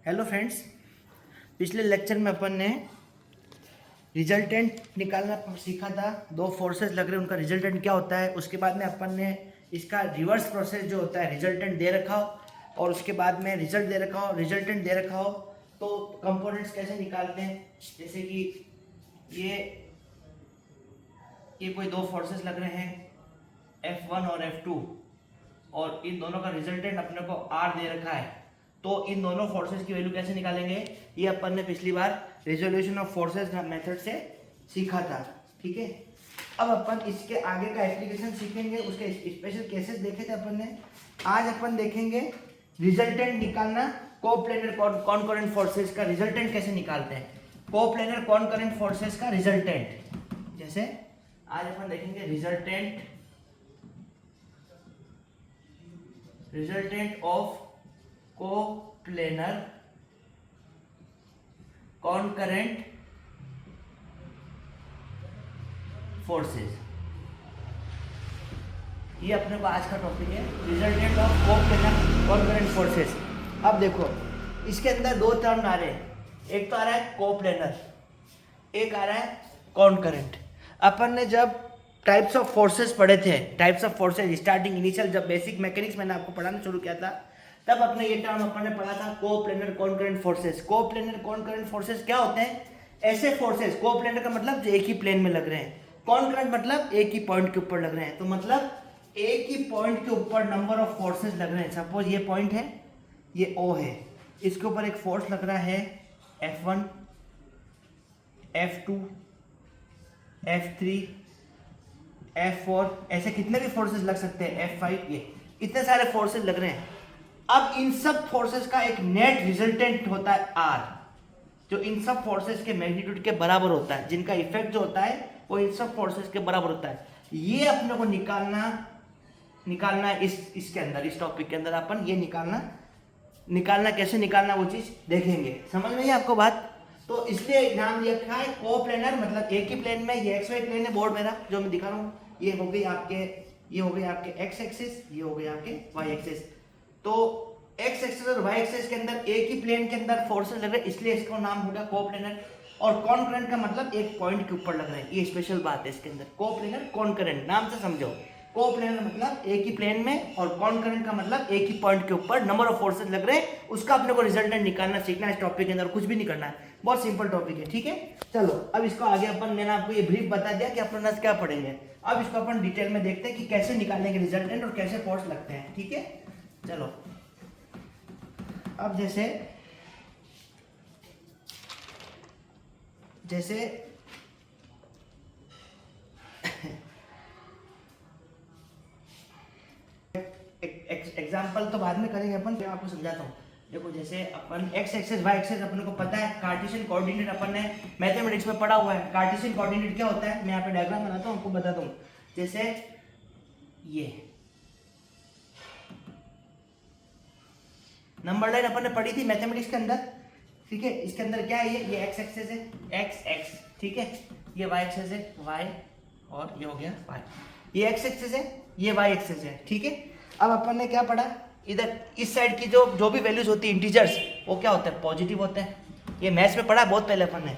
Hello friends, पिछले lecture में अपन ने रिजल्टेंट निकालना सीखा था। दो फोर्सेस लग रहे हैं, उनका रिजल्टेंट क्या होता है। उसके बाद में अपन ने इसका रिवर्स प्रोसेस जो होता है, रिजल्टेंट दे रखा हो और उसके बाद में रिजल्ट दे रखा हो, रिजल्टेंट दे रखा हो तो कंपोनेंट्स कैसे निकालते हैं। जैसे कि ये कोई दो फोर्सेस लग रहे हैं F1 और F2 और इन दोनों का रिजल्टेंट अपने को R दे रखा है। तो इन दोनों फोर्सेस की वैल्यू कैसे निकालेंगे, ये अपन ने पिछली बार रिजोल्यूशन ऑफ फोर्सेस मेथड से सीखा था। ठीक है, अब अपन इसके आगे का एप्लीकेशन सीखेंगे, उसके स्पेशल केसेस देखे थे अपन ने। आज अपन देखेंगे रिजल्टेंट निकालना, कोप्लेनर कॉनकरेंट फोर्सेस का रिजल्टेंट कैसे निकालते हैं। कोप्लेनर कॉनकरेंट फोर्सेस का रिजल्टेंट, जैसे आज अपन देखेंगे रिजल्टेंट ऑफ कोप्लेनर कॉनकरेंट फोर्सेस। ये अपने को आज का टॉपिक है, रिजल्टेंट ऑफ कोप्लेनर कॉनकरेंट फोर्सेस। अब देखो, इसके अंदर दो टर्म आ रहे हैं, एक तो आ रहा है कोप्लेनर, एक आ रहा है कॉनकरेंट। अपन ने जब टाइप्स ऑफ फोर्सेस पढ़े थे, types of forces starting initial जब बेसिक मैकेनिक्स मैंने आपको पढ़ाना शुरू किया था, तब अपने ये टर्म अपन ने पढ़ा था कोप्लेनर कॉनकरेंट फोर्सेस। कोप्लेनर कॉनकरेंट फोर्सेस क्या होते हैं? ऐसे फोर्सेस, कोप्लेनर का मतलब जो एक ही प्लेन में लग रहे हैं, कॉनकरेंट मतलब एक ही पॉइंट के ऊपर लग रहे हैं। तो मतलब एक ही पॉइंट के ऊपर नंबर ऑफ फोर्सेस लग रहे हैं। सपोज ये पॉइंट है, ये O है, इसके ऊपर एक फोर्स लग रहा है F1, F2, F3, F4, ऐसे कितने भी फोर्सेस लग सकते हैं, F5, ये इतने सारे फोर्सेस लग रहे हैं। अब इन सब फोर्सेस का एक नेट रिजल्टेंट होता है R, जो इन सब फोर्सेस के मैग्नीट्यूड के बराबर होता है, जिनका इफेक्ट जो होता है वो इन सब फोर्सेस के बराबर होता है। ये अपने को निकालना इसके अंदर, इस टॉपिक के अंदर अपन ये निकालना कैसे निकालना वो चीज देखेंगे। समझ में आई आपको बात? तो इसलिए नाम लिखा है कोप्लेनर, मतलब एक ही प्लेन में, ये XY प्लेन है बोर्ड मेरा जो मैं दिखा रहा हूँ, ये हो गई आपके X एक्सिस, ये हो गई आपके Y एक्सिस। तो X एक्सिस और Y एक्सिस के अंदर एक ही प्लेन के अंदर फोर्सेस लग रहे हैं, इसलिए इसका नाम हो गया कोप्लेनर। और कॉनकरेंट का मतलब एक पॉइंट के ऊपर लग रहे हैं, ये स्पेशल बात है इसके अंदर। कोप्लेनर कॉनकरेंट नाम से समझो, कोप्लेनर मतलब एक ही प्लेन में और कॉनकरेंट का मतलब एक ही पॉइंट के ऊपर नंबर ऑफ फोर्सेस लग रहे हैं, उसका अपने को रिजल्टेंट निकालना सीखना है इस टॉपिक के अंदर। कुछ भी नहीं करना है, बहुत सिंपल टॉपिक है। ठीक है, चलो अब इसको आगे अपन, मैंने आपको ये ब्रीफ बता दिया कि अपन आज क्या पढ़ेंगे। अब इसको अपन डिटेल में देखते हैं कि कैसे निकालेंगे रिजल्टेंट और कैसे फोर्स लगते हैं। ठीक है, चलो अब जैसे एग्जाम्पल तो बाद में करेंगे अपन, मैं आपको समझाता हूँ। देखो जैसे अपन X एक्सिस Y एक्सिस अपने को पता है, कार्टेशियन कोऑर्डिनेट अपन ने मैथमेटिक्स में पढ़ा हुआ है। कार्टेशियन कोऑर्डिनेट क्या होता है, मैं यहाँ पे डायग्राम बनाता हूँ, आपको बताता हूँ। जैसे ये नंबर लाइन अपन ने पढ़ी थी मैथमेटिक्स के अंदर, ठीक है। इसके अंदर क्या है, ये X एक्सिस है, X, ठीक है, ये Y एक्सिस है, Y, और ये हो गया Y। ये X एक्सिस है, ये Y एक्सिस है, ठीक है। अब अपन ने क्या पढ़ा, इधर इस साइड की जो भी वैल्यूज होती है इंटीजर्स, वो क्या होता है, पॉजिटिव होता है। ये मैथ्स में पढ़ा बहुत पहले अपन ने।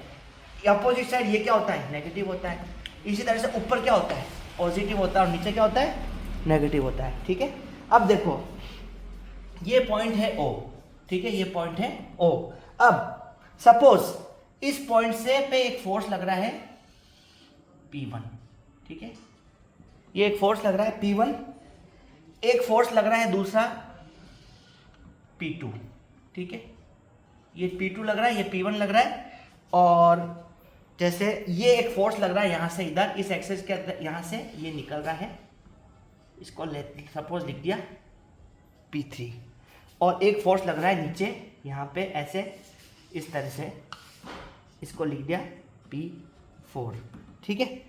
अपोजिट साइड ये क्या होता है, नेगेटिव होता है। इसी तरह से ऊपर क्या होता है, पॉजिटिव होता है, और नीचे क्या होता है, नेगेटिव होता है, ठीक है। अब देखो ये पॉइंट है O, ठीक है, ये पॉइंट है O। अब सपोज इस पॉइंट से पे एक फोर्स लग रहा है P1, ठीक है, ये एक फोर्स लग रहा है P1, एक फोर्स लग रहा है दूसरा P2, ठीक है, ये P2 लग रहा है, ये P1 लग रहा है। और जैसे ये एक फोर्स लग रहा है यहाँ से इधर, इस एक्सिस के अंदर, यहाँ से ये निकल रहा है, इसको सपोज लिख दिया P3। और एक फोर्स लग रहा है नीचे यहाँ पे ऐसे, इस तरह से इसको लिख दिया P4, ठीक है।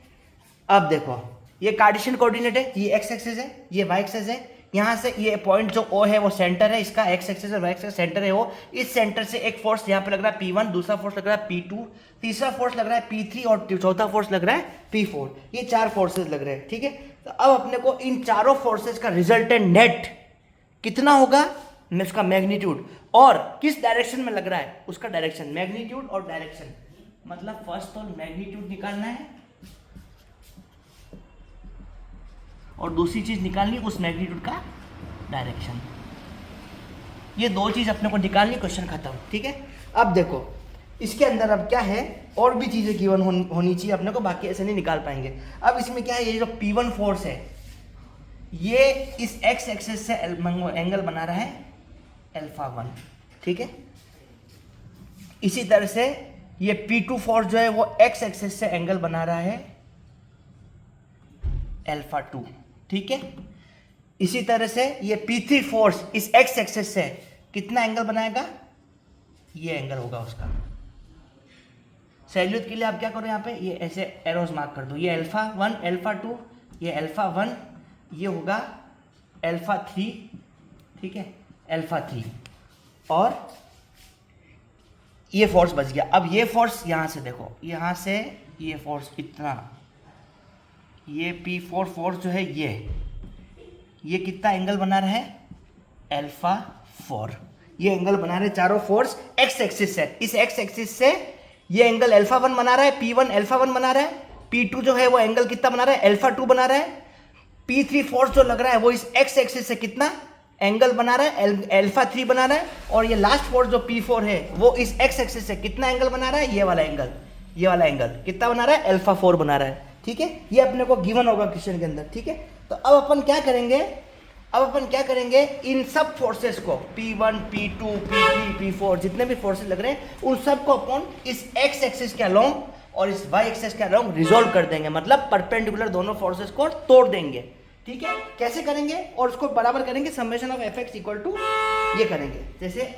अब देखो ये कार्टेशियन कोऑर्डिनेट है, ये X एक्सिस है, ये Y एक्सिस है। यहाँ से ये पॉइंट जो O है वो सेंटर है, इसका X एक्सिस और Y एक्सिस सेंटर है वो। इस सेंटर से एक फोर्स यहाँ पे लग रहा है P1, दूसरा फोर्स लग रहा है P2, तीसरा फोर्स लग रहा है P3 और चौथा फोर्स लग रहा है P4। ये चार फोर्सेस लग रहे हैं, ठीक है। तो अब अपने को इन चारों फोर्सेस का रिजल्टेंट नेट कितना होगा, उसका मैग्नीट्यूड और किस डायरेक्शन में लग रहा है उसका डायरेक्शन, मैग्नीट्यूड और डायरेक्शन। मतलब फर्स्ट तो मैग्नीट्यूड निकालना है और दूसरी चीज निकालनी उस मैग्नीट्यूड का डायरेक्शन। ये दो चीज अपने को निकालनी, क्वेश्चन खत्म। ठीक है, अब देखो इसके अंदर अब क्या है, और भी चीजें गिवन होनी चाहिए अपने को, बाकी ऐसे नहीं निकाल पाएंगे। अब इसमें क्या है, ये जो P1 फोर्स है ये इस एक्स एक्सिस से एंगल बना रहा है अल्फा 1। ठीक है, इसी तरह से ये P2 फोर्स जो है वो एक्स एक्सिस से एंगल बना रहा है अल्फा 2। ठीक है, इसी तरह से ये P3 फोर्स इस एक्स एक्सिस से कितना एंगल बनाएगा, ये एंगल होगा उसका। सैल्यूट के लिए आप क्या करो, यहाँ पे ये ऐसे एरोज मार्क कर दो, ये अल्फा 1 अल्फा 2, ये अल्फा 1, ये होगा अल्फा 3। ठीक है, अल्फा 3, और ये फोर्स बच गया। अब ये फोर्स यहाँ से देखो, यहाँ से ये फोर्स इतना, ये P4 फोर्स जो है ये कितना एंगल बना रहा है, अल्फा 4। ये एंगल बना रहे चारों फोर्स एक्स एक्सिस से। इस एक्स एक्सिस से ये एंगल अल्फा 1 बना रहा है, P1 अल्फा 1 बना रहा है, P2 जो है वो एंगल कितना बना रहा है, अल्फा 2 बना रहा है, P3 फोर्स जो लग रहा है वो इस एक्स एक्सिस से कितना एंगल बना रहा है, अल्फा 3 बना रहा है, और ये लास्ट फोर्स जो P4 है वो इस एक्स एक्सिस से कितना एंगल बना रहा है, ये वाला एंगल कितना बना रहा है, अल्फा 4 बना रहा है। ठीक है, ये अपने को गिवन होगा क्वेश्चन के अंदर। ठीक है, तो अब अपन क्या करेंगे, इन सब फोर्सेस को P1 P2 P3 P4 जितने भी फोर्सेस लग रहे हैं उन सबको अपन इस एक्स एक्सिस के अलोंग और इस वाई एक्सिस के अलोंग रिजोल्व कर देंगे, मतलब परपेंडिकुलर दोनों फोर्सेस को तोड़ देंगे। ठीक है, कैसे करेंगे, और उसको बराबर करेंगे summation of F X equal to ये करेंगे, जैसे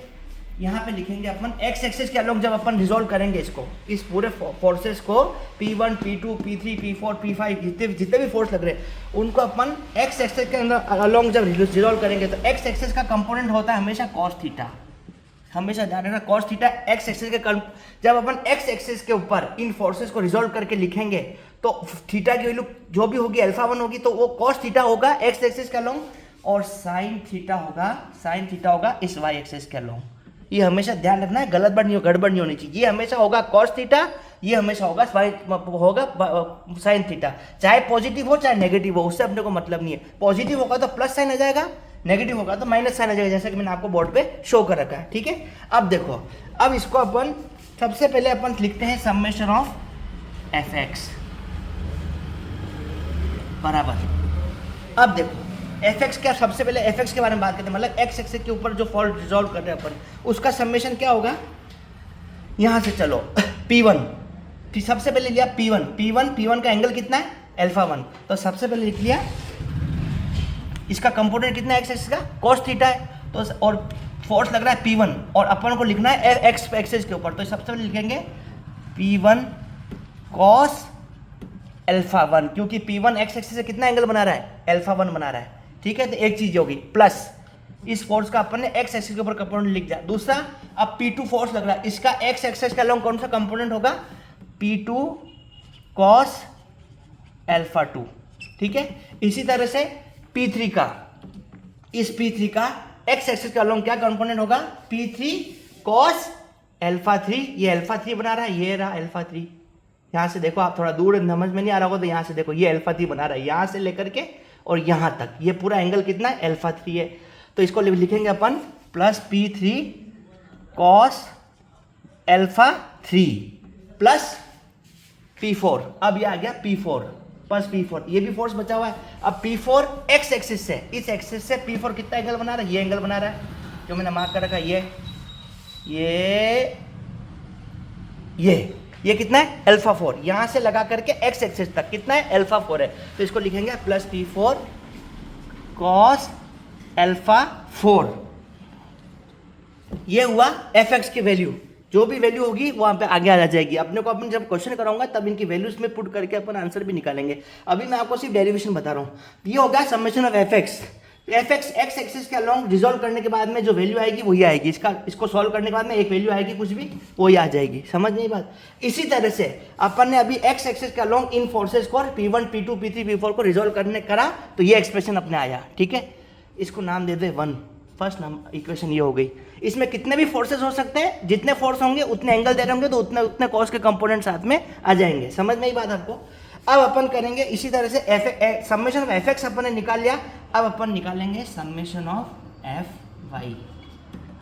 यहाँ पे लिखेंगे अपन एक्स एक्सिस के अलोंग जब अपन रिजोल्व करेंगे इसको, इस पूरे फोर्सेस को P1 P2 P3 P4 P5 जितने भी फोर्स लग रहे हैं उनको अपन एक्स एक्सिस के अंदर अलोंग जब रिजोल्व करेंगे तो एक्स एक्सिस का कंपोनेंट होता है हमेशा कॉस थीटा। हमेशा ध्यान रखना कॉस थीटा एक्स एक्सिस के जब अपन एक्स एक्सिस के ऊपर इन फोर्सेस को रिजोल्व करके लिखेंगे तो थीटा की वैल्यू जो भी होगी अल्फा 1 होगी तो वो कॉस थीटा होगा एक्स एक्सिस के अलोंग, और साइन थीटा होगा इस वाई एक्सिस के अलोंग। ये हमेशा ध्यान रखना है, गड़बड़ नहीं होनी चाहिए। ये हमेशा होगा कॉस थीटा, ये हमेशा होगा साइन थीटा, चाहे पॉजिटिव हो चाहे नेगेटिव हो, उससे अपने को मतलब नहीं है। पॉजिटिव होगा तो प्लस साइन आ जाएगा, नेगेटिव होगा तो माइनस साइन आ जाएगा, जैसा कि मैंने आपको बोर्ड पे शो कर रखा है। ठीक है, अब देखो, अब इसको अपन सबसे पहले अपन लिखते हैं समेशन ऑफ एफ एक्स बराबर। अब देखो एफ एक्स क्या, सबसे पहले एफ एक्स के बारे में बात करते हैं, मतलब एक्स एक्सिस के ऊपर जो फॉल्ट रिजॉल्व कर रहे हैं अपन, उसका समेशन क्या होगा। यहाँ से चलो P1, फिर सबसे पहले लिया P1 का एंगल कितना है, अल्फा 1, तो सबसे पहले लिख लिया इसका कंपोनेंट कितना है एक्स एक्सिस का, cos थीटा है, तो और फोर्स लग रहा है P1 और अपन को लिखना है एक्स एक्सिस के ऊपर, तो सबसे पहले लिखेंगे P1 cos अल्फा 1, क्योंकि P1 एक्स एक्सिस से कितना एंगल बना रहा है, अल्फा 1 बना रहा है। ठीक है, तो एक चीज होगी, प्लस इस फोर्स का अपन ने एक्स एक्सिस के ऊपर कंपोनेंट लिख दिया। दूसरा, अब P2 फोर्स लग रहा है, इसका एक्स एक्सिस के अलोंग कौन सा कंपोनेंट होगा, P2 cos अल्फा 2। ठीक है, इसी तरह से P3 का, इस P3 का एक्स एक्सिस के अलोंग क्या कंपोनेंट होगा, P3 cos अल्फा 3, ये अल्फा 3 बना रहा है, ये रहा अल्फा 3। यहाँ से देखो, आप थोड़ा दूर समझ में नहीं आ रहा होगा तो यहाँ से देखो, ये अल्फा 3 बना रहा है, यहाँ से लेकर के और यहाँ तक ये पूरा एंगल कितना है, अल्फा 3 है। तो इसको लिखेंगे अपन plus P3 cos alpha 3 plus P4। अब ये आ गया P4 प्लस P4, ये भी फोर्स बचा हुआ है। अब P4 एक्स एक्सिस से, इस एक्सिस से P4 कितना एंगल बना रहा है, ये एंगल बना रहा है जो मैंने मार्क कर रखा है, ये कितना है, अल्फा 4, यहां से लगा करके एक्स एक्सिस तक कितना है, अल्फा 4 है। तो इसको लिखेंगे प्लस P4 cos अल्फा 4। ये हुआ एफ एक्स की वैल्यू, जो भी वैल्यू होगी वहां पे आगे आ जाएगी। अपने को अपन जब क्वेश्चन कराऊंगा तब इनकी वैल्यूज में पुट करके अपन आंसर भी निकालेंगे। अभी मैं आपको सिर्फ डेरिवेशन बता रहा हूँ। ये होगा summation of F x x axis के अलोंग रिजोल्व करने के बाद में जो वैल्यू आएगी वही आएगी, इसको सॉल्व करने के बाद में एक वैल्यू आएगी कुछ भी, वही आ जाएगी। समझ नहीं बात। इसी तरह से अपन ने अभी एक्स एक्सिस के अलोंग इन फोर्सेस को P1 P2 P3 P4 को रिजोल्व करने करा तो ये एक्सप्रेशन अपने आया। ठीक है, इसको नाम दे दे 1, फर्स्ट नंबर इक्वेशन ये हो गई। इसमें कितने भी फोर्सेस हो सकते हैं, जितने फोर्स होंगे उतने एंगल दे रहे होंगे तो उतने उतने कॉस के कंपोनेंट साथ में आ जाएंगे। समझ में ही बात आपको। अब अपन करेंगे इसी तरह से समेशन ऑफ एफ एक्स अपन ने निकाल लिया। अब अपन निकालेंगे summation of F Y,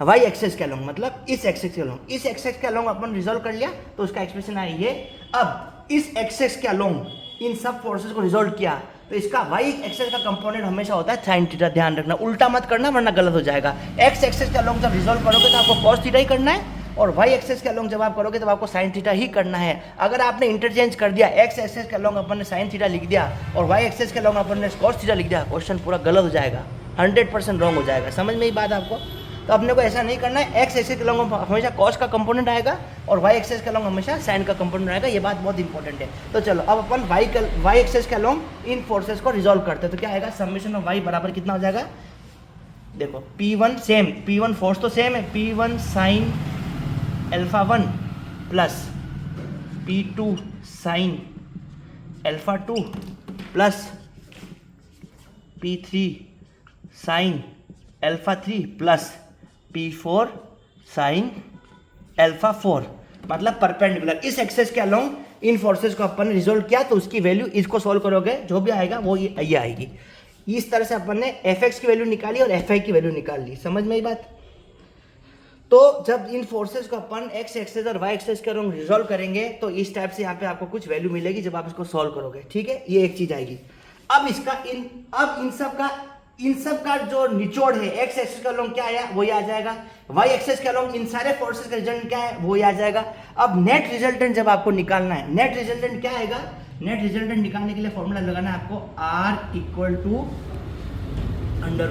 Y axes के अलोंग, मतलब इस एक्सेस के अलोंग। इस एक्सेस के अलोंग अपन रिजोल्व कर लिया तो उसका एक्सप्रेशन आया ये। अब इस एक्सेस के अलोंग इन सब फोर्सेस को रिजोल्व किया तो इसका वाई एक्सेस का कंपोनेंट हमेशा होता है साइन थीटा। ध्यान रखना, उल्टा मत करना वरना गलत हो जाएगा। एक्स एक्सेस के अलोंग जब रिजोल्व करोगे तो आपको कॉस थीटा ही करना है, और वाई एक्सेस के अलोंग जब आप करोगे तो आपको साइन थीटा ही करना है। अगर आपने इंटरचेंज कर दिया, एक्स एक्सेस के अलोंग अपन ने साइन थीटा लिख दिया और वाई एक्सेस के अलोंग अपन ने कॉस थीटा लिख दिया, क्वेश्चन पूरा गलत हो जाएगा, 100% रॉन्ग हो जाएगा। समझ में ही बात आपको। तो अपने को ऐसा नहीं करना है, एक्स एक्सेस के अलोंग हमेशा कॉस का कंपोनेंट आएगा और वाई एक्सेस के अलोंग हमेशा साइन का कंपोनेंट आएगा। ये बात बहुत इंपॉर्टेंट है। तो चलो अब अपन वाई एक्सेस के अलोंग इन फोर्सेस को रिजोल्व करते हैं। तो क्या आएगा, समेशन ऑफ वाई बराबर कितना हो जाएगा, देखो P1 सेम, P1 फोर्स तो सेम है, P1 sine alpha 1 plus P2 sine alpha 2 plus P3 sine alpha 3 plus P4 sine alpha 4, मतलब परपेंडिकुलर। इस एक्सेस के अलोंग इन फोर्सेस को अपन ने रिजोल्व किया तो उसकी वैल्यू, इसको सोल्व करोगे जो भी आएगा वो ये आएगी। इस तरह से अपन ने एफ एक्स की वैल्यू निकाली और एफ आई की वैल्यू निकाल ली। समझ में ही बात। तो जब इन फोर्सेस को अपन एक्स एक्सेस और वाई एक्सेस के अलोंग रिजोल्व करेंगे तो इस टाइप से यहाँ पे आपको कुछ वैल्यू मिलेगी जब आप इसको सॉल्व करोगे। ठीक है, ये एक चीज आएगी। अब इसका इन सब का जो निचोड़ है, एक्स एक्सेस के अलोंग क्या आया वही आ जाएगा, वाई एक्सेस के अलोंग इन सारे फोर्सेस का रिजल्टेंट क्या है वही आ जाएगा। अब नेट रिजल्टेंट जब आपको निकालना है, नेट रिजल्टेंट क्या आएगा, नेट रिजल्टेंट निकालने के लिए फॉर्मूला लगाना है आपको R equal to under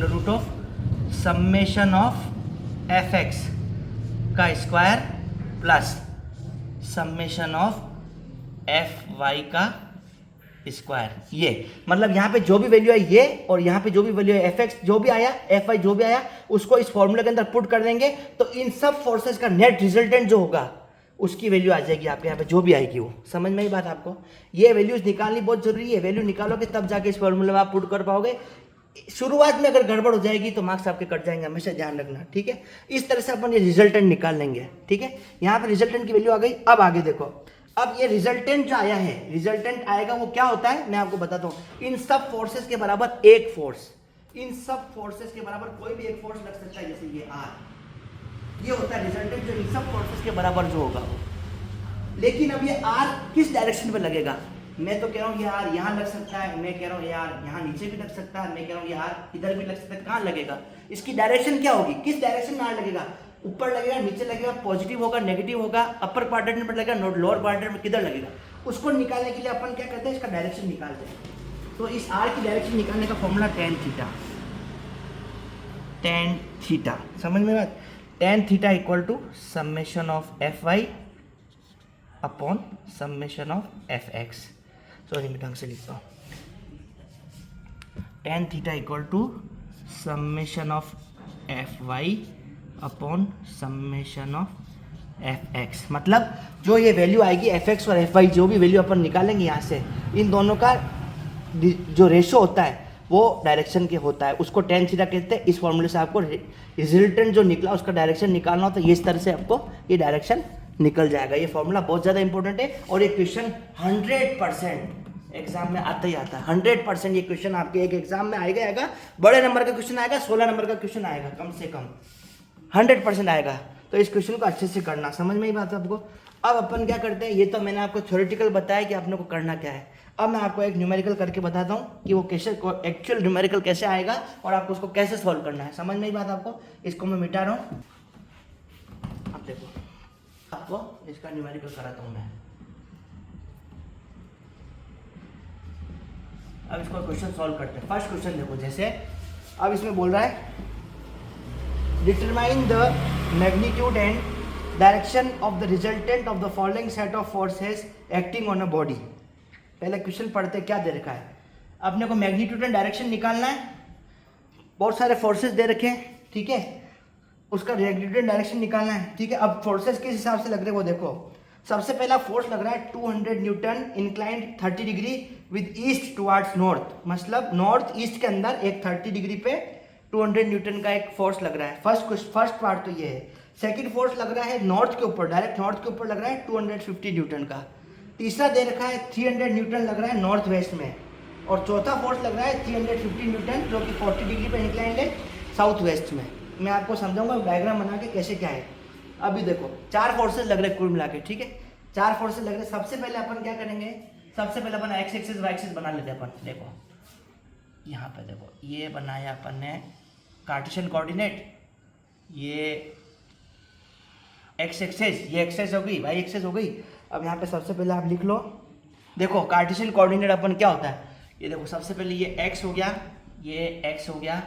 root of summation of F X का square plus summation of F Y का स्क्वायर। ये मतलब यहाँ पे जो भी वैल्यू है ये, और यहाँ पे जो भी वैल्यू है एफ एक्स जो भी आया, एफ वाई जो भी आया, उसको इस फॉर्मूले के अंदर पुट कर देंगे तो इन सब फोर्सेस का नेट रिजल्टेंट जो होगा उसकी वैल्यू आ जाएगी आपके यहाँ पे, जो भी आएगी वो। समझ में ही बात आपको। ये वैल्यूज निकालनी बहुत जरूरी है, वैल्यू निकालोगे तब जाके इस फॉर्मूले में आप पुट कर पाओगे। शुरुआत में अगर गड़बड़ हो जाएगी तो मार्क्स आपके कट जाएंगे, हमेशा ध्यान रखना। ठीक है, इस तरह से अपन ये रिजल्टेंट निकाल लेंगे। ठीक है, यहाँ पे रिजल्टेंट की वैल्यू आ गई। अब आगे देखो, अब ये रिजल्टेंट जो आया है, रिजल्टेंट आएगा वो क्या होता है मैं आपको बताता हूँ। इन सब फोर्सेस के बराबर एक फोर्स, इन सब फोर्सेस के बराबर कोई भी एक फोर्स लग सकता है, जैसे ये R, ये होता है रिजल्टेंट जो इन सब फोर्सेस के बराबर जो होगा वो। लेकिन अब ये R किस डायरेक्शन पे लगेगा, मैं तो कह रहा हूँ ये R यहाँ लग सकता है, मैं कह रहा हूँ ये R यहाँ नीचे भी लग सकता है, मैं कह रहा हूँ ये R इधर भी लग सकता है। कहाँ लगेगा, इसकी डायरेक्शन क्या होगी, किस डायरेक्शन में R लगेगा, ऊपर लगेगा, नीचे लगेगा, पॉजिटिव होगा, नेगेटिव होगा, अपर क्वाड्रेंट में लगेगा, लोअर क्वाड्रेंट में, किधर लगेगा। उसको निकालने के लिए अपन क्या करते हैं, इसका डायरेक्शन निकालते हैं। तो इस R की डायरेक्शन निकालने का formula tan theta, tan theta, समझ में बात। tan theta equal to summation of F Y upon summation of F X. Sorry मैं ढंग से लिखता हूँ, tan theta equal to summation of F Y upon summation of F X. मतलब जो ये वैल्यू आएगी एफ एक्स और एफ वाई, जो भी वैल्यू अपन निकालेंगे यहाँ से, इन दोनों का जो रेशो होता है वो डायरेक्शन के होता है, उसको tan थीटा कहते हैं। इस फॉर्मूले से आपको रिजल्टेंट जो निकला उसका डायरेक्शन निकालना हो तो ये इस तरह से आपको ये डायरेक्शन निकल जाएगा। ये फॉर्मूला बहुत ज़्यादा इंपॉर्टेंट है और ये क्वेश्चन 100% एग्जाम में आता ही आता है। 100% ये क्वेश्चन आपके एक एग्जाम में आएगा। बड़े नंबर का क्वेश्चन आएगा, 16 नंबर का क्वेश्चन आएगा, कम से कम 100% आएगा। तो इस क्वेश्चन को अच्छे से करना, समझ में ही बात है आपको। अब अपन क्या करते हैं, ये तो मैंने आपको थ्योरेटिकल बताया कि आपने को करना क्या है। अब मैं आपको एक न्यूमेरिकल करके बताता हूँ कि वो कैसे एक्चुअल न्यूमेरिकल कैसे आएगा और आपको उसको कैसे सॉल्व करना है। समझ में ही बात आपको। इसको मैं मिटा रहा हूँ, अब देखो आपको इसका न्यूमेरिकल कराता हूँ मैं। अब इसको क्वेश्चन सॉल्व करते हैं। फर्स्ट क्वेश्चन देखो, जैसे अब इसमें बोल रहा है determine the magnitude and direction of the resultant of the following set of forces acting on a body. पहले क्वेश्चन पढ़ते क्या दे रखा है, अपने को मैग्नीट्यूड एंड डायरेक्शन निकालना है। बहुत सारे फोर्सेस दे रखे हैं, ठीक है, उसका मैग्नीट्यूड एंड डायरेक्शन निकालना है। ठीक है, अब फोर्सेस किस हिसाब से लग रहे हैं वो देखो। सबसे पहला फोर्स लग रहा है 200 Newton inclined 30 degree with east towards north, मतलब नॉर्थ ईस्ट के अंदर एक 30 डिग्री पे 200 न्यूटन का एक फोर्स लग रहा है। फर्स्ट पार्ट तो ये है। सेकंड फोर्स लग रहा है नॉर्थ के ऊपर, डायरेक्ट नॉर्थ के ऊपर लग रहा है 250 न्यूटन का। तीसरा दे रखा है 300 न्यूटन लग रहा है नॉर्थ वेस्ट में, और चौथा फोर्स लग रहा है 350 न्यूटन जो कि 40 डिग्री पे इंक्लाइंड है साउथ वेस्ट में। मैं आपको समझाऊंगा डायग्राम बना के कैसे क्या है। अभी देखो 4 फोर्सेज लग रहे हैं कुल मिला के, ठीक है, 4 फोर्सेज लग रहे हैं। सबसे पहले अपन क्या करेंगे, सबसे पहले अपन एक्स एक्सिस वाई एक्सिस बना लेते हैं अपन। देखो यहाँ पे देखो ये बनाया अपन ने कार्टेशियन कोऑर्डिनेट, ये एक्स एक्सिस, ये एक्सिस हो गई, वाई एक्सिस हो गई। अब यहाँ पे सबसे पहले आप लिख लो, देखो कार्टेशियन कोऑर्डिनेट अपन क्या होता है, ये देखो सबसे पहले ये एक्स हो गया, ये एक्स हो गया,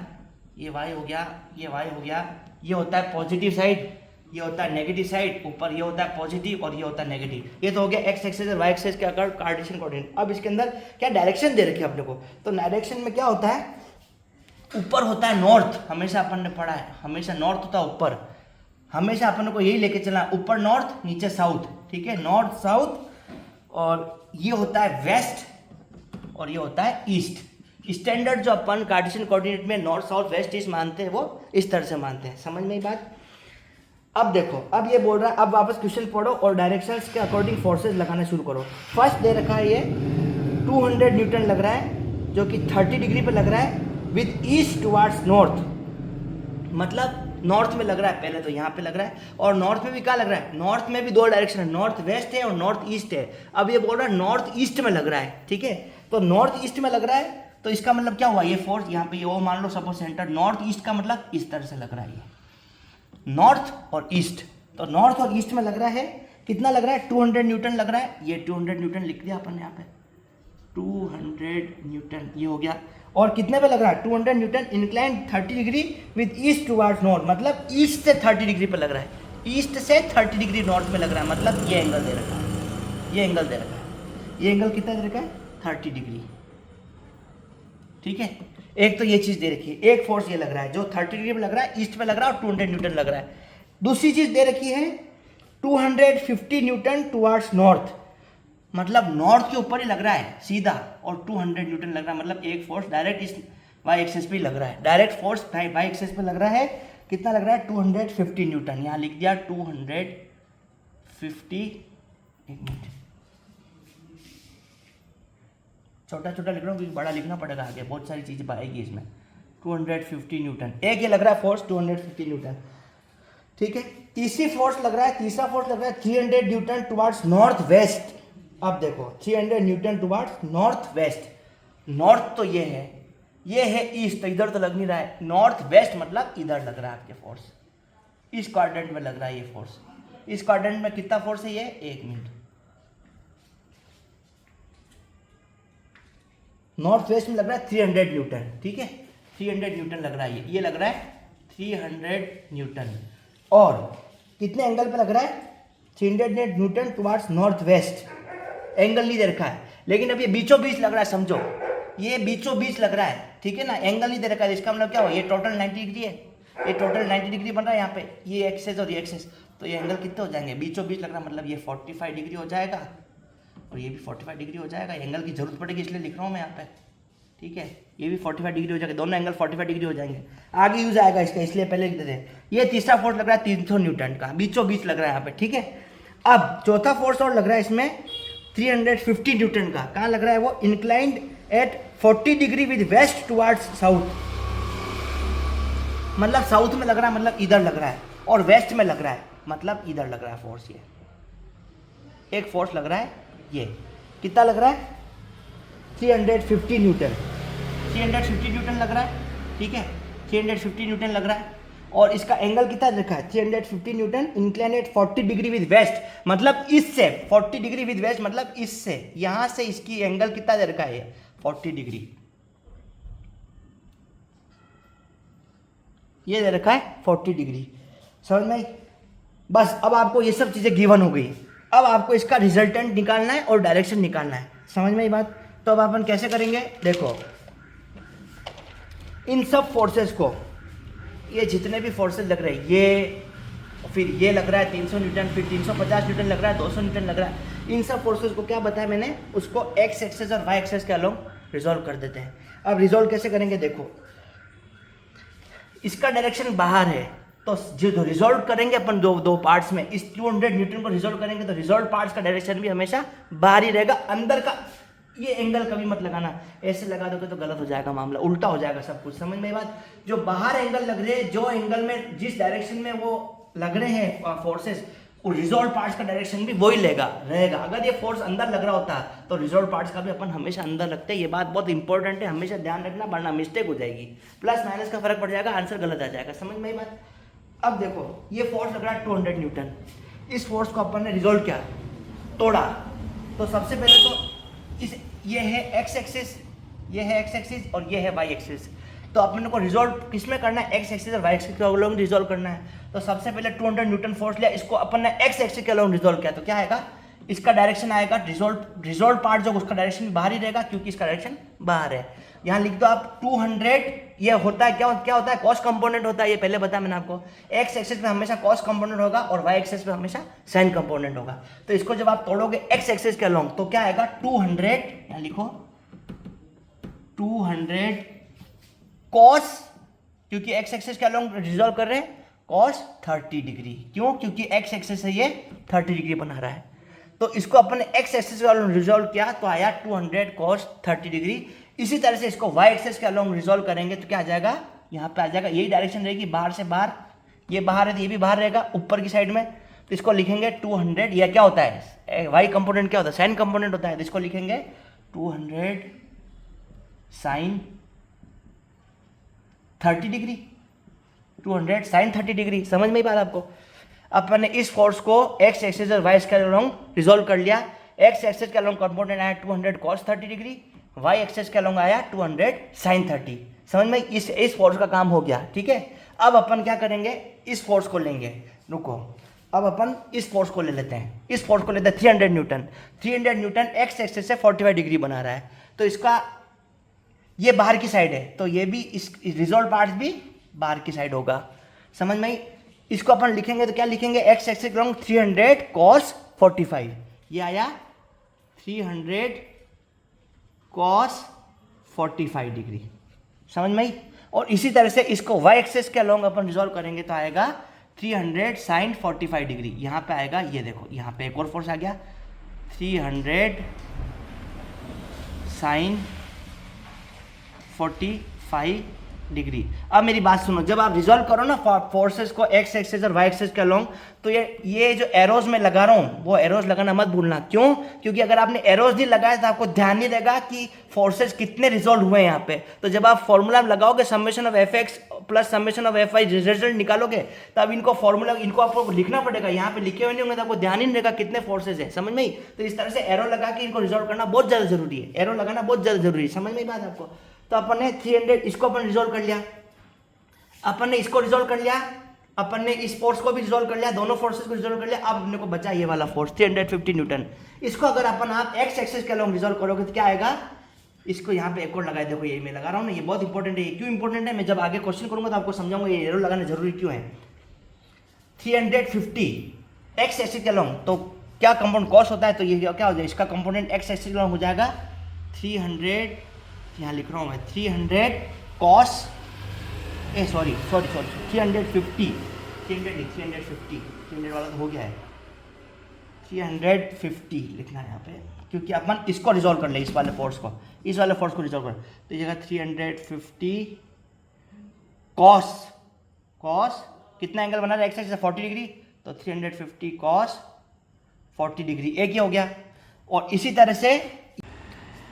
ये वाई हो गया, ये वाई हो गया, ये होता है पॉजिटिव साइड, ये होता है नेगेटिव साइड, ऊपर ये होता है पॉजिटिव और ये होता है नेगेटिव। ये तो हो गया एक्स एक्सिस और वाई एक्सिस का कार्टेशियन कोऑर्डिनेट। अब इसके अंदर क्या डायरेक्शन दे रखी है अपने को, तो डायरेक्शन में क्या होता है, ऊपर होता है नॉर्थ, हमेशा अपन ने पढ़ा है, हमेशा नॉर्थ होता है ऊपर, हमेशा अपन को यही लेके चलना, ऊपर नॉर्थ नीचे साउथ, ठीक है, नॉर्थ साउथ, और ये होता है वेस्ट और ये होता है ईस्ट। स्टैंडर्ड जो अपन कार्टेशियन कोऑर्डिनेट में नॉर्थ साउथ वेस्ट ईस्ट मानते हैं वो इस तरह से मानते हैं। समझ में ये बात। अब देखो, अब ये बोल रहा है, अब वापस क्वेश्चन पढ़ो और डायरेक्शंस के अकॉर्डिंग फोर्सेस लगाना शुरू करो। फर्स्ट दे रखा है ये 200 न्यूटन लग रहा है जो कि 30 डिग्री पे लग रहा है विद ईस्ट टुवार्ड्स नॉर्थ, मतलब नॉर्थ में लग रहा है, पहले तो यहाँ पे लग रहा है, और नॉर्थ में भी क्या लग रहा है, नॉर्थ में भी 2 डायरेक्शन है, नॉर्थ वेस्ट है और नॉर्थ ईस्ट है। अब ये बोल रहा है नॉर्थ ईस्ट में लग रहा है, ठीक है, तो नॉर्थ ईस्ट में लग रहा है, तो इसका मतलब क्या हुआ, ये फोर्स यहाँ पे ये वो मान लो सपोज सेंटर नॉर्थ ईस्ट का मतलब इस तरह से लग रहा है, ये नॉर्थ और ईस्ट, तो नॉर्थ और ईस्ट में लग रहा है, कितना लग रहा है 200 न्यूटन लग रहा है, ये 200 न्यूटन लिख दिया अपन यहाँ पे, 200 न्यूटन ये हो गया। और कितने पे लग रहा है 200 Newton inclined 30 degree with east towards north, मतलब ईस्ट से 30 डिग्री पे लग रहा है, ईस्ट से 30 डिग्री नॉर्थ में लग रहा है, मतलब ये एंगल दे रखा है, ये एंगल दे रखा है, ये एंगल कितना दे रखा है 30 डिग्री, ठीक है। एक तो ये चीज दे रखी है, एक फोर्स ये लग रहा है जो 30 डिग्री पे लग रहा है, ईस्ट पे लग रहा है और 200 न्यूटन लग रहा है। दूसरी चीज दे रखी है 250 न्यूटन टुवार्ड्स नॉर्थ, मतलब नॉर्थ के ऊपर ही लग रहा है सीधा, और 200 न्यूटन लग रहा है, मतलब एक फोर्स डायरेक्ट इस वाई एक्सिस पे लग रहा है, डायरेक्ट फोर्स वाई एक्सिस पे लग रहा है, कितना लग रहा है 250 न्यूटन, यहाँ लिख दिया 250, एक मिनट छोटा छोटा लिख रहा हूँ क्योंकि बड़ा लिखना पड़ेगा आगे, बहुत सारी चीज़ें आएगी इसमें। 250 न्यूटन, एक ये लग रहा है फोर्स 250 न्यूटन, ठीक है। तीसरी फोर्स लग रहा है, तीसरा फोर्स लग रहा है 300 न्यूटन टुवार्ड्स नॉर्थ वेस्ट। अब देखो 300 Newton towards north west, north तो ये है ईस्ट, तो इधर तो लग नहीं रहा है, नॉर्थ वेस्ट मतलब इधर लग रहा है आपके फोर्स, इस क्वाड्रेंट में लग रहा है ये फोर्स। इस क्वाड्रेंट में कितना फोर्स है ये, एक मिनट, नॉर्थ वेस्ट में लग रहा है 300 न्यूटन, ठीक है, 300 न्यूटन लग रहा है, ये लग रहा है 300 न्यूटन, और कितने एंगल पे लग रहा है 300 Newton towards north west, angle नहीं दे रखा है, लेकिन अब ये बीचों बीच लग रहा है, समझो ये बीचों बीच लग रहा है, ठीक है ना, एंगल नहीं दे रखा है, इसका मतलब क्या हो, ये टोटल 90 डिग्री है, ये टोटल 90 डिग्री बन रहा है यहाँ पे, ये एक्सेस और ये एक्सेस, तो ये एंगल कितने हो जाएंगे, बीचों बीच लग रहा है, मतलब ये 45 डिग्री हो जाएगा और ये भी 45 डिग्री हो जाएगा, एंगल की जरूरत पड़ेगी इसलिए लिख रहा हूँ मैं यहाँ पे, ठीक है, ये भी 45 डिग्री हो जाएगा, दोनों एंगल 45 डिग्री हो जाएंगे, आगे यूज आएगा इसका इसलिए पहले लिख देते हैं। ये तीसरा फोर्स लग रहा है 300 न्यूटन का, बीचों बीच लग रहा है यहाँ पे, ठीक है। अब चौथा फोर्स और लग रहा है इसमें 350 न्यूटन का, कहाँ लग रहा है वो, inclined at 40 degree with west towards south, मतलब साउथ में लग रहा है, मतलब इधर लग रहा है, और वेस्ट में लग रहा है मतलब इधर लग रहा है फोर्स, ये एक फोर्स लग रहा है, ये कितना लग रहा है 350 न्यूटन, 350 न्यूटन लग रहा है, ठीक है, 350 न्यूटन लग रहा है, और इसका एंगल कितना रखा है 350 newton incline at 40 degree with west, मतलब इससे 40 डिग्री विद वेस्ट, मतलब इससे यहां से इसकी एंगल कितना दे रखा है 40 डिग्री, ये दे रखा है 40 डिग्री, समझ में आई। बस अब आपको ये सब चीजें गिवन हो गई, अब आपको इसका रिजल्टेंट निकालना है और डायरेक्शन निकालना है, समझ में आई बात। तो अब अपन कैसे करेंगे, देखो इन सब फोर्सेस को, ये जितने भी फोर्सेस लग रहे हैं, ये फिर ये लग रहा है 300 न्यूटन, फिर 350 न्यूटन लग रहा है, 200 न्यूटन लग रहा है, इन सब फोर्सेस को क्या बताया मैंने, उसको एक्स एक्सेस और वाई एक्सेस के अलोंग रिजॉल्व कर देते हैं। अब रिजॉल्व कैसे करेंगे, देखो इसका डायरेक्शन बाहर है, तो जो रिजॉल्व करेंगे अपन दो पार्ट्स में, इस 200 न्यूटन को रिजॉल्व करेंगे तो रिजॉल्व पार्ट्स का डायरेक्शन भी हमेशा बाहर ही रहेगा। अंदर का ये एंगल कभी मत लगाना, ऐसे लगा दोगे तो गलत हो जाएगा मामला, उल्टा हो जाएगा सब कुछ। समझ में बात? जो बाहर एंगल लग रहे हैं, जो एंगल में जिस डायरेक्शन में वो लग रहे हैं फोर्सेस, रिजॉल्व पार्ट्स का डायरेक्शन भी वही रहेगा। अगर ये फोर्स अंदर लग रहा होता तो रिजॉल्व पार्ट्स का भी अपन हमेशा अंदर रखते हैं। ये बात बहुत इंपॉर्टेंट है, हमेशा ध्यान रखना, वरना मिस्टेक हो जाएगी, प्लस माइनस का फर्क पड़ जाएगा, आंसर गलत आ जाएगा। समझ में बात? अब देखो ये फोर्स लग रहा है 200 न्यूटन, इस फोर्स को अपन ने रिजॉल्व किया, तोड़ा, तो सबसे पहले तो ये है एक्स एक्सिस, ये है एक्स एक्सिस और ये है वाई एक्सिस। तो अपन को रिजॉल्व किसमें करना है? एक्स एक्सिस और वाई एक्सिस के अलोंग रिजॉल्व करना है। तो सबसे पहले 200 न्यूटन फोर्स लिया, इसको अपन ने एक्स एक्सिस के अलोंग रिजॉल्व किया, तो क्या आएगा? इसका डायरेक्शन आएगा, रिजॉल्व पार्ट जो उसका डायरेक्शन बाहर ही रहेगा, क्योंकि इसका डायरेक्शन बाहर है। यहाँ लिख दो आप 200, ये होता है क्या होता है? कॉस कंपोनेंट होता है, ये पहले बताया मैंने आपको। एक्स एक्सिस पे हमेशा कॉस कंपोनेंट होगा और वाई एक्सिस पे हमेशा साइन कंपोनेंट होगा। तो इसको जब आप तोड़ोगे एक्स एक्सिस के अलोंग तो क्या आएगा? 200, यहाँ लिखो 200 कॉस, क्योंकि एक्स एक्सिस के अलोंग रिजॉल्व कर रहे हैं, कॉस 30 डिग्री। क्यों? क्योंकि एक्स एक्सिस से ये 30 डिग्री बना रहा है। तो इसको अपन ने एक्स एक्सिस के अलोंग रिजॉल्व किया तो आया 200 कॉस 30 डिग्री। इसी तरह से इसको वाई एक्सिस के अलोंग रिजॉल्व करेंगे तो क्या आ जाएगा? यहाँ पे आ जाएगा, यही डायरेक्शन रहेगी, बाहर से बाहर, ये बाहर है तो ये भी बाहर रहेगा ऊपर की साइड में। तो इसको लिखेंगे 200, यह क्या होता है? वाई कंपोनेंट क्या होता है? साइन कंपोनेंट होता है। तो इसको लिखेंगे 200 साइन 30 डिग्री, 200 साइन 30 डिग्री। समझ में ही बात आपको? अपन ने इस फोर्स को एक्स एक्सिस और वाई एक्सिस के अलोंग रिजॉल्व कर लिया। एक्स एक्सिस के अलोंग कंपोनेंट आया 200 कॉस 30 डिग्री, वाई एक्सिस के अलोंग आया 200 साइन 30। समझ में? इस फोर्स का काम हो गया, ठीक है। अब अपन क्या करेंगे? इस फोर्स को लेंगे, रुको, अब अपन इस फोर्स को ले लेते हैं, इस फोर्स को लेते हैं 300 न्यूटन। 300 न्यूटन एक्स एक्सिस से 45 डिग्री बना रहा है, तो इसका ये बाहर की साइड है, तो ये भी इस रिजॉल्व पार्ट भी बाहर की साइड होगा। समझ में? इसको अपन लिखेंगे तो क्या लिखेंगे? एक्स एक्सिस के अलोंग 300 कॉस 45, ये आया 300 कॉस 45 डिग्री। समझ में? और इसी तरह से इसको वाई एक्सिस के अलोंग अपन रिजॉल्व करेंगे तो आएगा 300 साइन 45 डिग्री। यहाँ पे आएगा, ये देखो यहाँ पे एक और फोर्स आ गया, 300 साइन 45 डिग्री। अब मेरी बात सुनो, जब आप रिजॉल्व करो ना फोर्सेस को एक्स एक्सिस और वाई एक्सिस के अलोंग, तो ये जो एरोज में लगा रहा हूँ वो एरोज लगाना मत भूलना। क्यों? क्योंकि अगर आपने एरोज नहीं लगाया तो आपको ध्यान नहीं रहेगा कि फोर्सेस कितने रिजॉल्व हुए हैं यहाँ पे। तो जब आप फॉर्मूला लगाओगे summation of F X plus summation of F Y result निकालोगे, तब इनको फॉर्मूला इनको आपको लिखना पड़ेगा। यहाँ पे लिखे हुए नहीं होंगे तो आपको ध्यान ही नहीं रहेगा कितने फोर्सेज है। समझ में? तो इस तरह से एरो लगा के इनको रिजॉल्व करना बहुत ज़्यादा जरूरी है, एरो लगाना बहुत ज़्यादा जरूरी है। समझ में बात आपको? तो अपन ने 300 इसको अपन रिजॉल्व कर लिया, अपन ने इसको रिजॉल्व कर लिया, अपन ने इस फोर्स को भी रिजॉल्व कर लिया, दोनों फोर्सेस को रिजॉल्व कर लिया। अब अपने को बचा ये वाला फोर्स 350 न्यूटन। इसको अगर अपन आप एक्स एक्सिस के अलोंग रिजॉल्व करोगे तो क्या आएगा? इसको यहाँ पे एक और लगाए, देखो ये मैं लगा रहा हूँ ना, ये बहुत इंपॉर्टेंट है। ये क्यों इंपॉर्टेंट है मैं जब आगे क्वेश्चन करूंगा तो आपको समझाऊंगा ये एरो लगाना जरूरी क्यों है। 350 एक्स एक्सिस के अलोंग, तो क्या कंपोनेंट कॉस होता है, तो ये क्या हो जाएगा? इसका कंपोनेंट एक्स एक्सिस के अलोंग हो जाएगा 300, यहाँ लिख रहा हूँ मैं 300 कॉस 350 300 वाला तो हो गया है, 350 लिखना है यहाँ पे, क्योंकि अपन इसको रिजॉल्व कर ले, इस वाले फोर्स को रिजॉल्व कर, तो ये जगह 350 कॉस कितना एंगल बना रहा है एक्स एक्सिस से 40 डिग्री, तो 350 कॉस 40 डिग्री एक ही हो गया। और इसी तरह से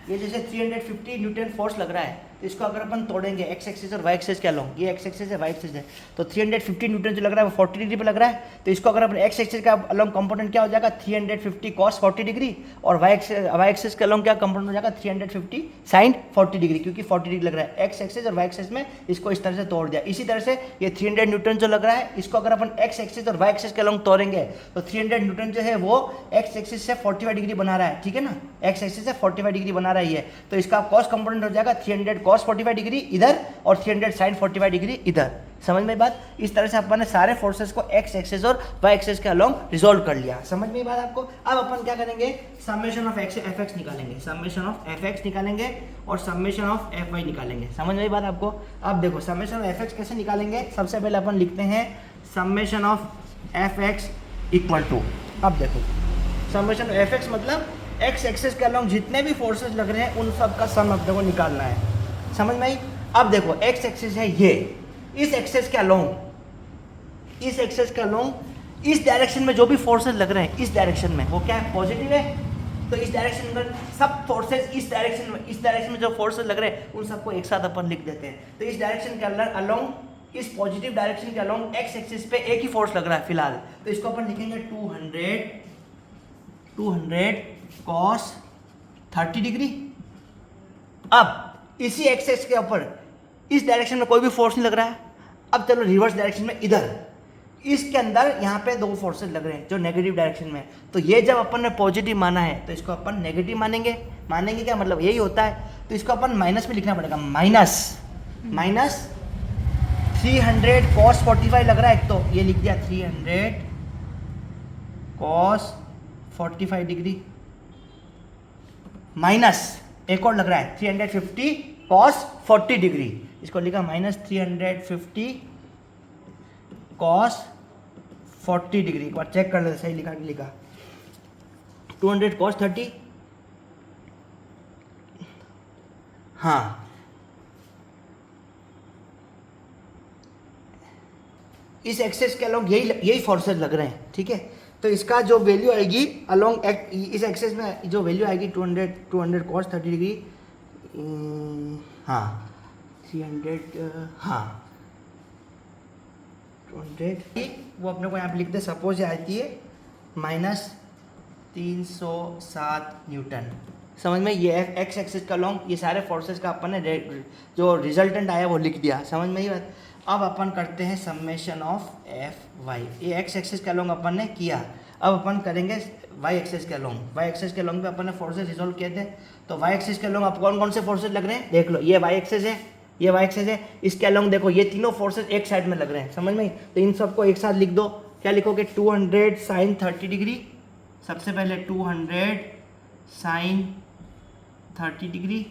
ये जैसे 350 न्यूटन फोर्स लग रहा है, तो इसको अगर अपन तोड़ेंगे एक्स एक्सिस और वाई एक्सिस के अलोंग, ये एक्स एक्सिस है वाई एक्सिस है, तो 350 न्यूटन जो लग रहा है वो 40 डिग्री पे लग रहा है, तो इसको अगर अपन एक्स एक्सिस का अलोंग कंपोनेंट क्या हो जाएगा 350 कॉस 40 डिग्री, और वाई एक्सिस के अलोंग क्या कंपोनेंट हो जाएगा 350 साइन 40 डिग्री, क्योंकि 40 डिग्री लग रहा है एक्स एक्सिस और वाई एक्सिस में, इसको इस तरह से तोड़ दिया। इसी तरह से ये 300 न्यूटन जो लग रहा है, इसको अगर अपन एक्स एक्सिस और वाई एक्सिस के अलोंग तोड़ेंगे तो 300 न्यूटन जो है वो एक्स एक्सिस से 45 डिग्री बना रहा है, ठीक है ना, एक्स एक्सिस से 45 डिग्री बना रहा है, तो इसका कॉस कंपोनेंट हो जाएगा 300 कॉस 45 डिग्री इधर और 300 साइन 45 डिग्री इधर। समझ में बात? इस तरह से अपन ने सारे फोर्सेस को एक्स एक्सेस और वाई एक्सेस के अलोंग रिजोल्व कर लिया। समझ में बात आपको? अब अपन क्या करेंगे, समेशन ऑफ एफ एक्स निकालेंगे, समेशन ऑफ एफ एक्स निकालेंगे और समेशन ऑफ एफ वाई निकालेंगे। समझ में बात आपको? अब देखो समेशन ऑफ एफ एक्स कैसे निकालेंगे, सबसे पहले अपन लिखते हैं summation of F X equal to, अब देखो समेशन ऑफ एफ एक्स मतलब एक्स एक्सेस के अलोंग जितने भी फोर्सेस लग रहे हैं उन सब का सम अपने को निकालना है। समझ में आई? अब देखो एक्स एक्सेस है ये, इस एक्सेस के अलोंग, इस एक्सेस के अलोंग इस डायरेक्शन में जो भी फोर्सेस लग रहे हैं इस डायरेक्शन में वो क्या है, पॉजिटिव है। तो इस डायरेक्शन में सब फोर्सेस इस डायरेक्शन में जो फोर्सेस लग रहे हैं उन सबको एक साथ अपन लिख देते हैं। तो इस डायरेक्शन के अंदर अलोंग, इस पॉजिटिव डायरेक्शन के अलोंग एक्स एक्सिस पे एक ही फोर्स लग रहा है फिलहाल, तो इसको अपन लिखेंगे 200 कॉस 30 डिग्री। अब इसी एक्सेस के ऊपर इस डायरेक्शन में कोई भी फोर्स नहीं लग रहा है। अब चलो रिवर्स डायरेक्शन में इधर, इसके अंदर यहाँ पे दो फोर्सेस लग रहे हैं जो नेगेटिव डायरेक्शन में है। तो ये जब अपन ने पॉजिटिव माना है तो इसको अपन नेगेटिव मानेंगे। मानेंगे क्या मतलब यही होता है, तो इसको अपन माइनस में लिखना पड़ेगा, माइनस 300 कॉस 45 लग रहा है एक, तो ये लिख दिया 300 कॉस 45 डिग्री, माइनस एक और लग रहा है 350 कॉस 40 डिग्री, इसको लिखा माइनस 350 कॉस 40 डिग्री। एक बार चेक कर लेते सही लिखा कि लिखा। 200 कॉस 30, हाँ इस एक्सेस के अलोंग यही फोर्सेस लग रहे हैं, ठीक है। तो इसका जो वैल्यू आएगी अलोंग इस एक्सेस में जो वैल्यू आएगी 200 कॉस 30 डिग्री, हाँ 300, हाँ 200, वो अपने को यहाँ पे लिखते हैं, सपोज ये आती है माइनस 307 न्यूटन। समझ में? ये एक्स एक्सिस का लॉन्ग ये सारे फोर्सेस का अपन ने जो रिजल्टेंट आया वो लिख दिया। समझ में ही बात? अब अपन करते हैं समेशन ऑफ एफ वाई। ये एक्स एक्सिस के अलोंग अपन ने किया, अब अपन करेंगे वाई एक्सिस के अलोंग। वाई एक्सिस के अलोंग पे अपन ने फोर्सेस रिजोल्व किए थे, तो वाई एक्सिस के अलोंग अब कौन कौन से फोर्सेस लग रहे हैं देख लो। ये वाई एक्सिस है, ये वाई एक्सिस है, इसके अलोंग देखो ये तीनों फोर्सेस एक साइड में लग रहे हैं। समझ में? तो इन सबको एक साथ लिख दो। क्या लिखोगे? 200 साइन 30 डिग्री, सबसे पहले 200 साइन 30 डिग्री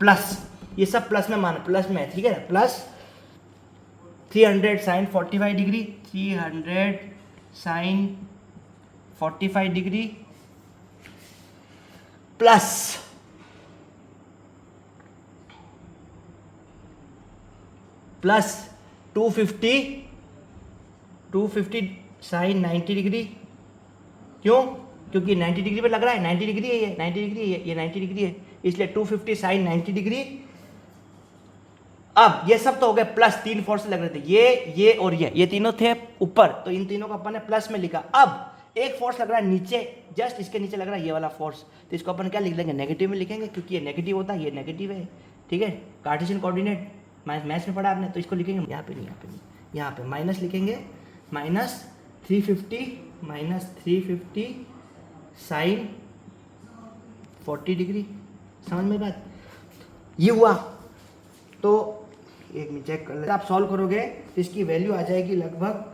प्लस, ये सब प्लस में माना, प्लस में है, ठीक है, plus 300 sine 45 degree, 300 sine 45 degree plus 250 sine 90 degree. क्यों? क्योंकि 90 डिग्री पे लग रहा है, 90 डिग्री है ये, 90 डिग्री है ये, 90 डिग्री है, इसलिए 250 साइन 90 डिग्री। अब ये सब तो हो गए प्लस, तीन फोर्स लग रहे थे, ये और ये तीनों थे ऊपर, तो इन तीनों को अपन ने प्लस में लिखा। अब एक फोर्स लग रहा है नीचे, जस्ट इसके नीचे लग रहा है ये वाला फोर्स, तो इसको अपन क्या लिख लेंगे? नेगेटिव में लिखेंगे, क्योंकि ये नेगेटिव होता है, ये नेगेटिव है, ठीक है। कार्टेशियन कोऑर्डिनेट मैथ्स में पढ़ा आपने, तो इसको लिखेंगे यहाँ पे नहीं, यहाँ पे नहीं, यहाँ पे माइनस लिखेंगे, माइनस 350 साइन 40 डिग्री। समझ में बात? ये हुआ। तो एक मिनट चेक कर लेते, आप सॉल्व करोगे तो इसकी वैल्यू आ जाएगी लगभग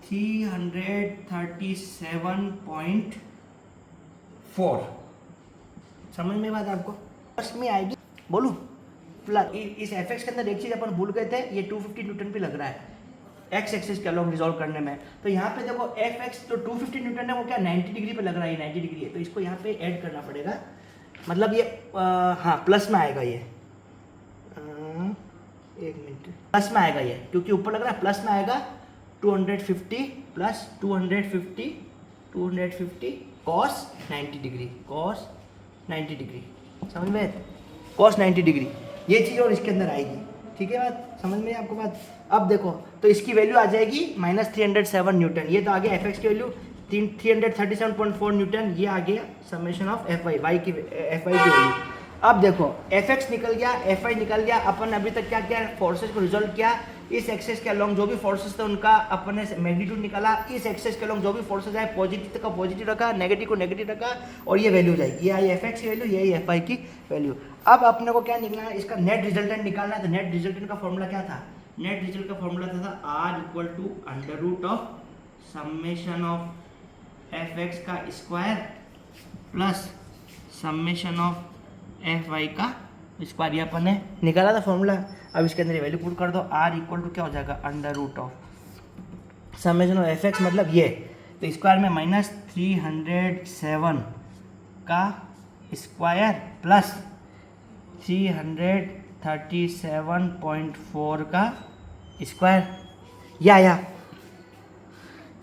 337.4। समझ में बात आपको? प्लस में आएगी, बोलूं प्लस। इस एफ एक्स के अंदर एक चीज़ अपन भूल गए थे, ये 250 न्यूटन पे लग रहा है एक्स एक्सिस के अलोंग रिजॉल्व करने में। तो यहाँ पे देखो एफ एक्स तो 250 न्यूटन है, वो क्या 90 डिग्री पे लग रहा है, 90 डिग्री है, तो इसको यहाँ पे ऐड करना पड़ेगा, मतलब ये हाँ प्लस में आएगा ये, एक मिनट, प्लस में आएगा ये, क्योंकि ऊपर लग रहा है प्लस में आएगा। 250 plus 250 cos 90 degree, cos 90 degree. समझ में? कॉस 90 डिग्री ये चीज़ और इसके अंदर आएगी, ठीक है बात? समझ में आपको बात? अब देखो तो इसकी वैल्यू आ जाएगी माइनस 307 न्यूटन, ये तो आ गया एफ एक्स की वैल्यू 337.4 न्यूटन, ये आ गया समेशन ऑफ एफ वाई की वैल्यू। अब देखो एफ एक्स निकल गया, एफ आई निकल गया, अपन अभी तक क्या किया? फोर्सेस को रिजोल्व किया, इस एक्सेस के अलॉन्ग जो भी फोर्सेस थे उनका अपने मैग्नीट्यूड निकाला, इस एक्सेस के अलॉन्ग जो भी फोर्सेस आए पॉजिटिव का पॉजिटिव रखा, नेगेटिव को नेगेटिव रखा, और ये वैल्यू जाएगी, ये आई एफ एक्स की वैल्यू, ये एफ आई की वैल्यू। अब अपने को क्या निकलना है, इसका नेट रिजल्टेंट निकालना है। तो नेट रिजल्टेंट का फॉर्मूला क्या था, नेट रिजल्ट का फॉर्मूला था R equal to under root of summation of F X का square plus summation of F Y का स्क्वायर, ये अपन ने निकाला था फॉर्मूला। अब इसके अंदर ये वैल्यू पुट कर दो, आर इक्वल टू क्या हो जाएगा under root of summation of F X मतलब ये, तो स्क्वायर में माइनस 307 का स्क्वायर प्लस 337.4 का स्क्वायर, ये आया।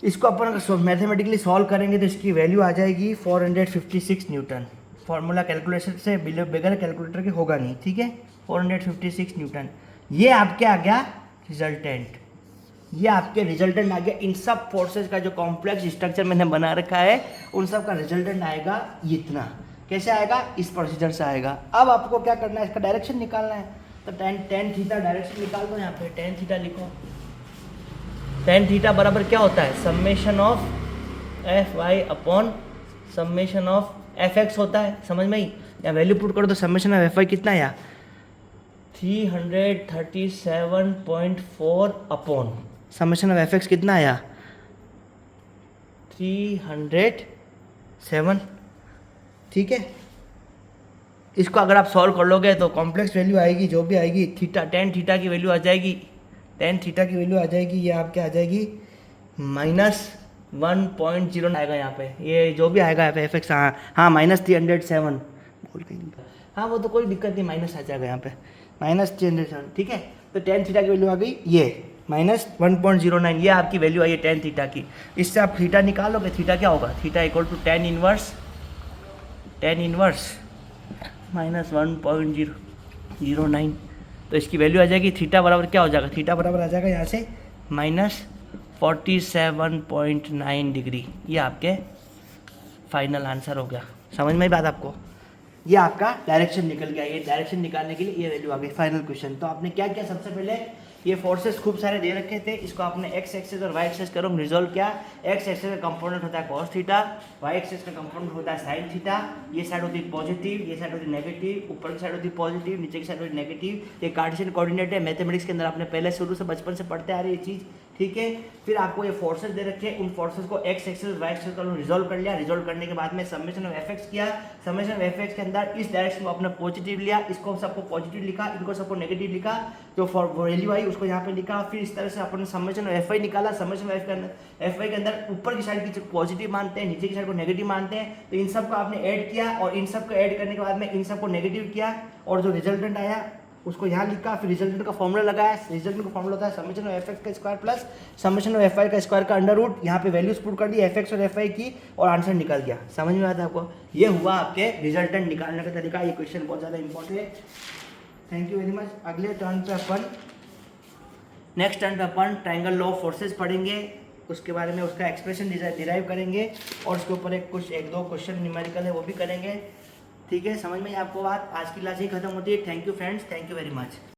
इसको अपन अगर मैथमेटिकली सॉल्व करेंगे तो इसकी वैल्यू आ जाएगी 456 न्यूटन। फॉर्मूला कैलकुलेशन से बगैर कैलकुलेटर के होगा नहीं, ठीक है, 456 न्यूटन। ये आपके आ गया रिजल्टेंट, ये आपके रिजल्टेंट आ गया। इन सब फोर्सेस का जो कॉम्प्लेक्स स्ट्रक्चर मैंने बना रखा है उन सब का रिजल्टेंट आएगा इतना। कैसे आएगा, इस प्रोसीजर से आएगा। अब आपको क्या करना है, इसका डायरेक्शन निकालना है। तो टेन थीटा डायरेक्शन निकाल दो, यहाँ पे टेन थीटा लिखो। टेन थीटा बराबर क्या होता है, summation of F Y upon summation of F X होता है, समझ में ही। यहाँ वैल्यू पुट करो तो समेशन ऑफ एफ वाई कितना आया 337.4 upon summation of F x कितना आया 307, ठीक है। इसको अगर आप सॉल्व कर लोगे तो कॉम्प्लेक्स वैल्यू आएगी, जो भी आएगी थीटा, टेन थीटा की वैल्यू आ जाएगी, टेन थीटा की वैल्यू आ जाएगी, ये आपके आ जाएगी -1.0 आएगा यहाँ पे, ये जो भी आएगा एफ एक्स, हाँ -307 बोल गई, हाँ वो तो कोई दिक्कत नहीं, माइनस आ जाएगा यहाँ पे -307, ठीक है। तो टेन थीटा की वैल्यू आ गई ये -1.09, ये आपकी वैल्यू आई है टेन थीटा की। इससे आप थीटा निकालोगे, थीटा क्या होगा, theta equal to tan inverse -1.009, तो इसकी वैल्यू आ जाएगी थीटा बराबर क्या हो जाएगा, थीटा बराबर आ जाएगा यहाँ से -47.9 डिग्री। ये आपके फाइनल आंसर हो गया, समझ में ही बात आपको। ये आपका डायरेक्शन निकल गया, ये डायरेक्शन निकालने के लिए ये वैल्यू आ गई। फाइनल क्वेश्चन, तो आपने क्या किया, सबसे पहले ये फोर्सेस खूब सारे दे रखे थे, इसको आपने एक्स एक्सेस और वाई एक्सेस करो रिजोल्व किया। एक्स एक्सेस का कंपोनेंट होता है कॉस थीटा, वाई एक्सेस का कंपोनेंट होता है साइन थीटा। ये साइड होती है पॉजिटिव, ये साइड होती है नेगेटिव, ऊपर की साइड होती है पॉजिटिव, नीचे की साइड होती है नेगेटिव। ये कार्टेशियन कोऑर्डिनेट है, मैथमेटिक्स के अंदर आपने पहले शुरू से बचपन से पढ़ते आ रही ये चीज़, ठीक है। फिर आपको ये फोर्सेस दे रखे हैं, उन फोर्सेस को एक्स एक्सेस वाई एक्सेस का रिजोल्व कर लिया। रिजोल्व करने के बाद में समेशन ऑफ एफ एक्स किया, समेशन ऑफ एफ एक्स के अंदर इस डायरेक्शन को अपने पॉजिटिव लिया, इसको सबको पॉजिटिव लिखा, इनको सबको नेगेटिव लिखा, जो वैल्यू आई उसको यहाँ पे लिखा। फिर इस तरह से अपन समेशन ऑफ एफ आई निकाला। समेशन ऑफ एफ आई के अंदर ऊपर की साइड की पॉजिटिव मानते हैं, नीचे की साइड को नेगेटिव मानते हैं, तो इन सब को आपने ऐड किया, और इन सब को ऐड करने के बाद में इन सब को नेगेटिव किया, और जो रिजल्टेंट आया उसको यहाँ लिखा। फिर रिजल्टेंट का फॉर्मूला लगाया, रिजल्टेंट का फॉर्मूला होता है समेशन ऑफ एफ एक्स का square plus summation of F I का स्क्वायर का अंडर रूट। यहाँ पे वैल्यूज पुट कर दी एफ एक्स और एफ आई की, और आंसर निकल गया। समझ में आता है आपको, ये हुआ आपके रिजल्टेंट निकालने का तरीका। ये क्वेश्चन बहुत ज़्यादा इंपॉर्टेंट है। Thank you very much. अगले टर्न पे अपन नेक्स्ट टर्न पे अपन ट्रायंगल लॉ ऑफ फोर्सेस पढ़ेंगे, उसके बारे में उसका एक्सप्रेशन डिराइव करेंगे, और उसके ऊपर एक दो क्वेश्चन न्यूमेरिकल है वो भी करेंगे, ठीक है। समझ में आपको बात। आज की क्लास ही खत्म होती है। Thank you friends, thank you very much.